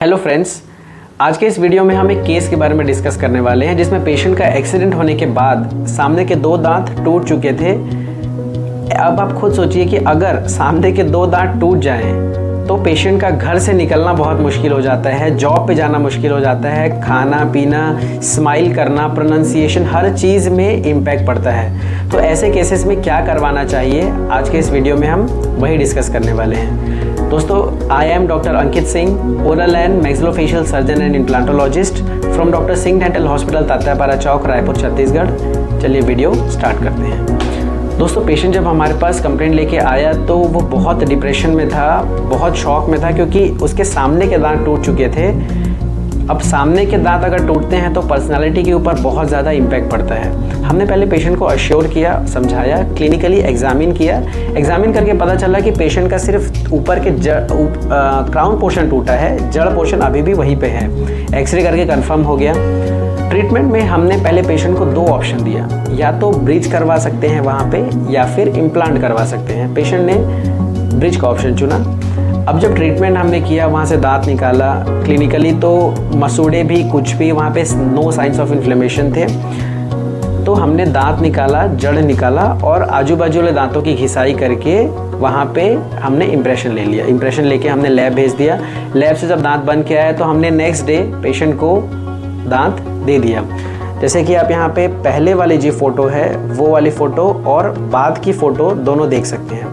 Hello friends, आज के इस वीडियो में हम एक केस के बारे में डिस्कस करने वाले हैं जिसमें पेशेंट का एक्सीडेंट होने के बाद सामने के 2 दांत टूट चुके थे। अब आप खुद सोचिए कि अगर सामने के 2 दांत टूट जाएं तो पेशेंट का घर से निकलना बहुत मुश्किल हो जाता है, जॉब पे जाना मुश्किल हो जाता है, खाना पीना, स्माइल करना, प्रोनाउंसिएशन, हर चीज़ में इम्पैक्ट पड़ता है। तो ऐसे केसेस में क्या करवाना चाहिए, आज के इस वीडियो में हम वही डिस्कस करने वाले हैं। दोस्तों, I am doctor Ankit Singh, oral and maxillofacial surgeon and implantologist from doctor Singh dental hospital, Tatyapara Chowk, Raipur, Chhattisgarh. चलिए वीडियो स्टार्ट करते हैं। दोस्तों, पेशेंट जब हमारे पास कंप्लेंट लेके आया तो वो बहुत डिप्रेशन में था, बहुत शॉक में था, क्योंकि उसके सामने के दांत टूट चुके थे। अब सामने के दांत अगर टूटते हैं तो पर्सनालिटी के ऊपर बहुत ज़्यादा इम्पैक्ट पड़ता है। हमने पहले पेशेंट को अश्योर किया, समझाया, क्लिनिकली एग्जामिन किया। एग्जामिन करके पता चला कि पेशेंट का सिर्फ ऊपर के क्राउन पोर्शन टूटा है, जड़ पोर्शन अभी भी वहीं पे है। एक्सरे करके कंफर्म हो गया। ट्रीटमेंट में हमने पहले पेशेंट को 2 ऑप्शन दिया, या तो ब्रिज करवा सकते हैं वहाँ पे या फिर इम्प्लांट करवा सकते हैं। पेशेंट ने ब्रिज का ऑप्शन चुना। अब जब ट्रीटमेंट हमने किया, वहाँ से दांत निकाला, क्लिनिकली तो मसूड़े भी कुछ भी वहाँ पे नो साइंस ऑफ इन्फ्लेमेशन थे। तो हमने दांत निकाला, जड़ निकाला और आजू बाजू वाले दांतों की घिसाई करके वहाँ पे हमने इम्प्रेशन ले लिया। इम्प्रेशन लेके हमने लैब भेज दिया। लैब से जब दांत बन के आया तो हमने नेक्स्ट डे पेशेंट को दांत दे दिया। जैसे कि आप यहाँ पे पहले वाली जो फ़ोटो है वो वाली फ़ोटो और बाद की फ़ोटो दोनों देख सकते हैं।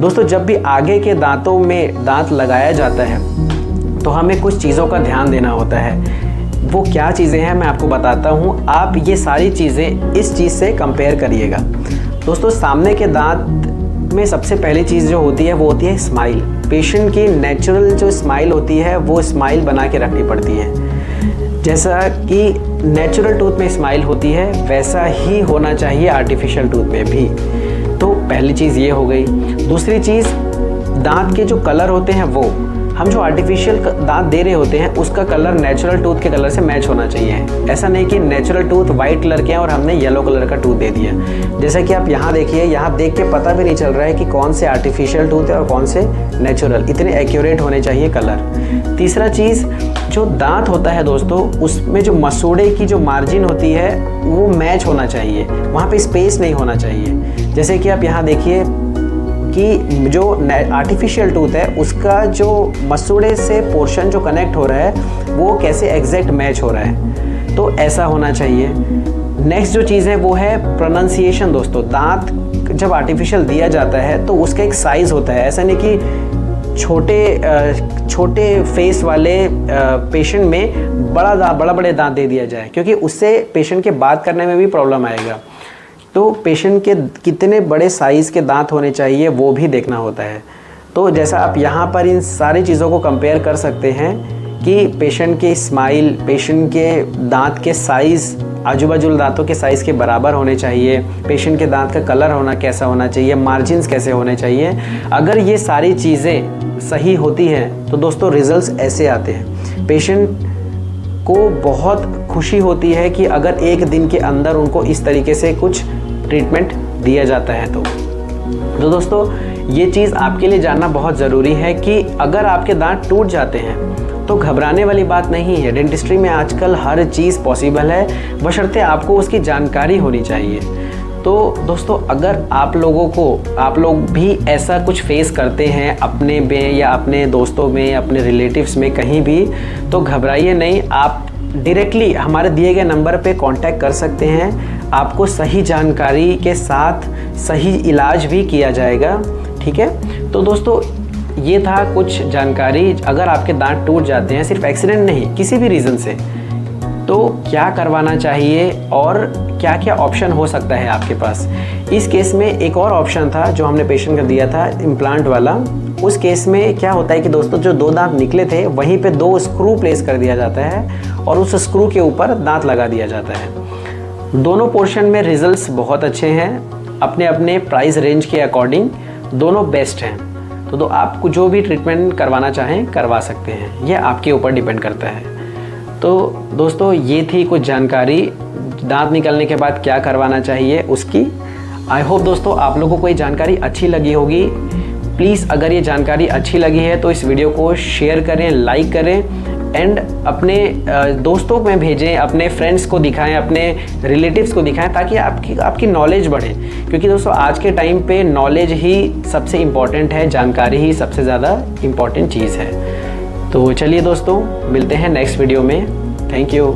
दोस्तों, जब भी आगे के दांतों में दांत लगाया जाता है तो हमें कुछ चीज़ों का ध्यान देना होता है। वो क्या चीज़ें हैं मैं आपको बताता हूँ। आप ये सारी चीज़ें इस चीज़ से कंपेयर करिएगा। दोस्तों, सामने के दांत में सबसे पहली चीज़ जो होती है वो होती है स्माइल। पेशेंट की नेचुरल जो स्माइल होती है वो स्माइल बना के रखनी पड़ती है। जैसा कि नेचुरल टूथ में स्माइल होती है वैसा ही होना चाहिए आर्टिफिशियल टूथ में भी। तो पहली चीज़ ये हो गई। दूसरी चीज़, दांत के जो कलर होते हैं वो हम जो आर्टिफिशियल दांत दे रहे होते हैं उसका कलर नेचुरल टूथ के कलर से मैच होना चाहिए। ऐसा नहीं कि नेचुरल टूथ वाइट कलर के हैं और हमने येलो कलर का टूथ दे दिया। जैसा कि आप यहाँ देखिए, यहाँ देख के पता भी नहीं चल रहा है कि कौन से आर्टिफिशियल टूथ है और कौन से नेचुरल। इतने एक्यूरेट होने चाहिए कलर। तीसरा चीज़, जो दांत होता है दोस्तों, उसमें जो मसूड़े की जो मार्जिन होती है वो मैच होना चाहिए, वहाँ पे स्पेस नहीं होना चाहिए। जैसे कि आप यहाँ देखिए कि जो आर्टिफिशियल टूथ है उसका जो मसूड़े से पोर्शन जो कनेक्ट हो रहा है वो कैसे एग्जैक्ट मैच हो रहा है, तो ऐसा होना चाहिए। नेक्स्ट जो चीज़ है वो है प्रोनाउंसिएशन। दोस्तों, दांत जब आर्टिफिशियल दिया जाता है तो उसका एक साइज़ होता है। ऐसा नहीं कि छोटे फेस वाले पेशेंट में बड़ा बड़े दांत दे दिया जाए, क्योंकि उससे पेशेंट के बात करने में भी प्रॉब्लम आएगा। तो पेशेंट के कितने बड़े साइज़ के दांत होने चाहिए वो भी देखना होता है। तो जैसा आप यहाँ पर इन सारी चीज़ों को कंपेयर कर सकते हैं कि पेशेंट के स्माइल, पेशेंट के दांत के साइज़ आजू बाजू दांतों के साइज़ के बराबर होने चाहिए, पेशेंट के दांत का कलर होना कैसा होना चाहिए, मार्जिन्स कैसे होने चाहिए। अगर ये सारी चीज़ें सही होती हैं तो दोस्तों रिजल्ट्स ऐसे आते हैं। पेशेंट को बहुत खुशी होती है कि अगर एक दिन के अंदर उनको इस तरीके से कुछ ट्रीटमेंट दिया जाता है तो दोस्तों ये चीज़ आपके लिए जानना बहुत ज़रूरी है कि अगर आपके दांत टूट जाते हैं तो घबराने वाली बात नहीं है। डेंटिस्ट्री में आजकल हर चीज़ पॉसिबल है, बशर्ते आपको उसकी जानकारी होनी चाहिए। तो दोस्तों, अगर आप लोग भी ऐसा कुछ फेस करते हैं अपने में या अपने दोस्तों में, अपने रिलेटिव्स में, कहीं भी, तो घबराइए नहीं। आप डायरेक्टली हमारे दिए गए नंबर पे कांटेक्ट कर सकते हैं। आपको सही जानकारी के साथ सही इलाज भी किया जाएगा। ठीक है, तो दोस्तों ये था कुछ जानकारी। अगर आपके दांत टूट जाते हैं, सिर्फ एक्सीडेंट नहीं, किसी भी रीज़न से, तो क्या करवाना चाहिए और क्या क्या ऑप्शन हो सकता है आपके पास। इस केस में एक और ऑप्शन था जो हमने पेशेंट को दिया था, इम्प्लांट वाला। उस केस में क्या होता है कि दोस्तों, जो 2 दांत निकले थे वहीं पे 2 स्क्रू प्लेस कर दिया जाता है और उस स्क्रू के ऊपर दांत लगा दिया जाता है। दोनों पोर्शन में रिजल्ट्स बहुत अच्छे हैं, अपने अपने प्राइस रेंज के अकॉर्डिंग दोनों बेस्ट हैं। तो आप जो भी ट्रीटमेंट करवाना चाहें करवा सकते हैं, यह आपके ऊपर डिपेंड करता है। तो दोस्तों, ये थी कुछ जानकारी दांत निकलने के बाद क्या करवाना चाहिए उसकी। आई होप दोस्तों आप लोगों को ये जानकारी अच्छी लगी होगी। प्लीज़ अगर ये जानकारी अच्छी लगी है तो इस वीडियो को शेयर करें, लाइक करें एंड अपने दोस्तों में भेजें, अपने फ्रेंड्स को दिखाएं, अपने रिलेटिव्स को दिखाएं, ताकि आपकी नॉलेज बढ़े। क्योंकि दोस्तों आज के टाइम पे नॉलेज ही सबसे इम्पॉर्टेंट है, जानकारी ही सबसे ज़्यादा इम्पॉर्टेंट चीज़ है। तो चलिए दोस्तों, मिलते हैं नेक्स्ट वीडियो में। Thank you.